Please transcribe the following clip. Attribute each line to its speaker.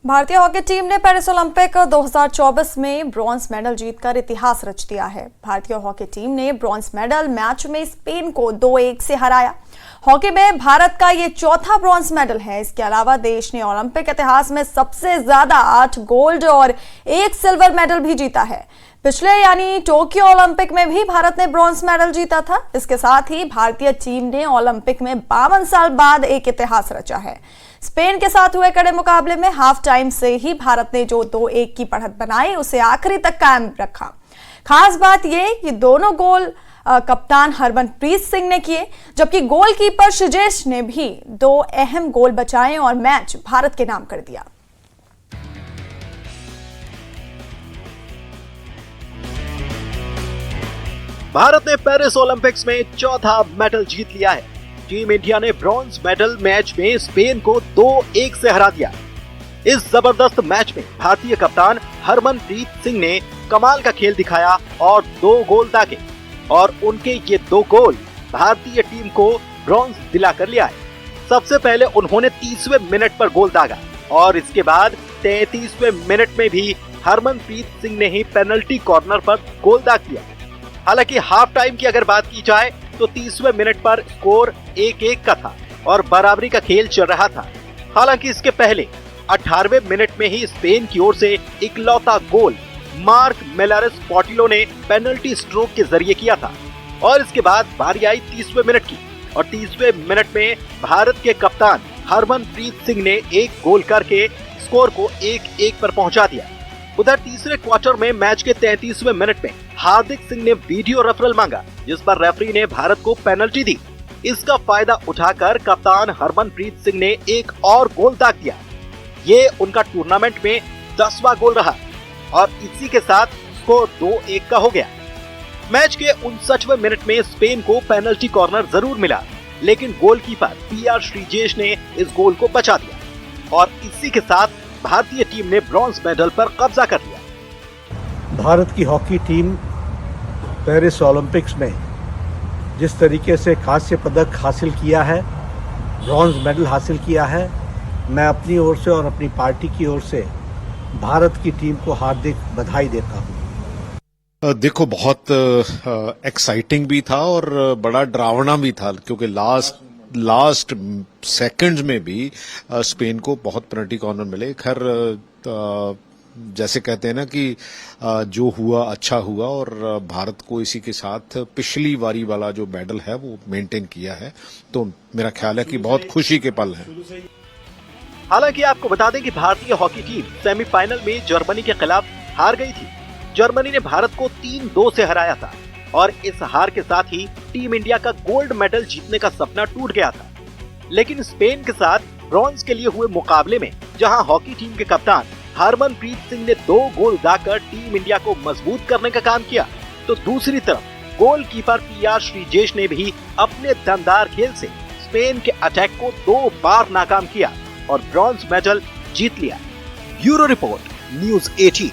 Speaker 1: भारतीय hockey team ने Paris Olympic 2024 में ब्रॉन्ज मेडल जीतकर इतिहास रच दिया है। भारतीय हॉकी टीम ने ब्रॉन्ज मेडल मैच में स्पेन को 2-1 से हराया। हॉकी में भारत का ये चौथा ब्रॉन्ज मेडल है। इसके अलावा देश ने ओलंपिक इतिहास में सबसे ज्यादा 8 गोल्ड और 1 सिल्वर मेडल भी जीता है। पिछले यानी टोक्यो ओलंपिक में भी भारत ने ब्रॉन्ज मेडल जीता था। इसके साथ ही भारतीय टीम ने ओलंपिक में 52 साल बाद एक इतिहास रचा है। स्पेन के साथ हुए कड़े मुकाबले में हाफ टाइम से ही भारत ने जो 2-1 की बढ़त बनाई उसे आखिरी तक कायम रखा। खास बात यह कि दोनों गोल कप्तान हरमनप्रीत सिंह ने किए, जबकि गोलकीपर श्रीजेश ने भी 2 अहम गोल बचाए और मैच भारत के नाम कर दिया।
Speaker 2: भारत ने पेरिस ओलंपिक्स में चौथा मेडल जीत लिया है। टीम इंडिया ने ब्रॉन्ज मेडल मैच में स्पेन को 2-1 से हरा दिया। इस जबरदस्त मैच में भारतीय कप्तान हरमनप्रीत सिंह ने कमाल का खेल दिखाया और 2 गोल दागे और उनके ये 2 गोल भारतीय टीम को ब्रॉन्ज दिला कर लिया है। सबसे पहले उन्होंने 30वें मिनट पर गोल दागा और इसके बाद 33वें मिनट में भी हरमनप्रीत सिंह ने ही पेनल्टी कॉर्नर पर गोल दाग दिया। हालांकि हाफ टाइम की अगर बात की जाए तो 30वें मिनट पर स्कोर 1-1 का था और बराबरी का खेल चल रहा था। हालांकि इसके पहले 18वें मिनट में ही स्पेन की ओर से इकलौता गोल मार्क मेलारेस पोर्टिलो ने पेनल्टी स्ट्रोक के जरिए किया था और इसके बाद बारी आई 30वें मिनट की और 30वें मिनट में भारत के कप्तान हरमनप्रीत सिंह ने 1 गोल करके स्कोर को 1-1 पर पहुंचा दिया। उधर तीसरे क्वार्टर में मैच के 33वें मिनट में हार्दिक सिंह ने वीडियो रेफरल मांगा, जिस पर रेफरी ने भारत को पेनल्टी दी। इसका फायदा उठाकर कप्तान हरमनप्रीत सिंह ने 1 और गोल दाग दिया। ये उनका टूर्नामेंट में 10वां गोल रहा और इसी के साथ स्कोर 2-1 का हो गया। मैच के 59वें मिनट में स्पेन को पेनल्टी कॉर्नर जरूर मिला, लेकिन गोलकीपर पीआर श्रीजेश ने इस गोल को बचा दिया और इसी के साथ भारतीय टीम ने ब्रॉन्ज मेडल पर कब्जा कर लिया।
Speaker 3: भारत की हॉकी टीम पेरिस ओलंपिक्स में जिस तरीके से कांस्य पदक हासिल किया है, ब्रॉन्ज मेडल हासिल किया है, मैं अपनी ओर से और अपनी पार्टी की ओर से भारत की टीम को हार्दिक बधाई देता हूं।
Speaker 4: देखो, बहुत एक्साइटिंग भी था और बड़ा डरावना भी था, क्योंकि लास्ट सेकंड्स में भी स्पेन को बहुत पेनल्टी कॉर्नर मिले। खैर, जैसे कहते हैं ना कि जो हुआ अच्छा हुआ और भारत को इसी के साथ पिछली बारी वाला जो मेडल है वो मेंटेन किया है, तो मेरा ख्याल है कि बहुत खुशी के पल हैं।
Speaker 2: हालांकि आपको बता दें कि भारतीय हॉकी टीम सेमीफाइनल में जर्मनी के खिलाफ हार गई थी। जर्मनी ने भारत को 3-2 से हराया था और इस हार के साथ ही टीम इंडिया का गोल्ड मेडल जीतने का सपना टूट गया था। लेकिन स्पेन के साथ ब्रॉन्ज के लिए हुए मुकाबले में जहां हॉकी टीम के कप्तान हरमनप्रीत सिंह ने 2 गोल दागकर टीम इंडिया को मजबूत करने का काम किया, तो दूसरी तरफ गोलकीपर पीआर श्रीजेश ने भी अपने दमदार खेल से स्पेन के अटैक को 2 बार नाकाम किया और ब्रॉन्ज मेडल जीत लिया। Bureau report, news 18।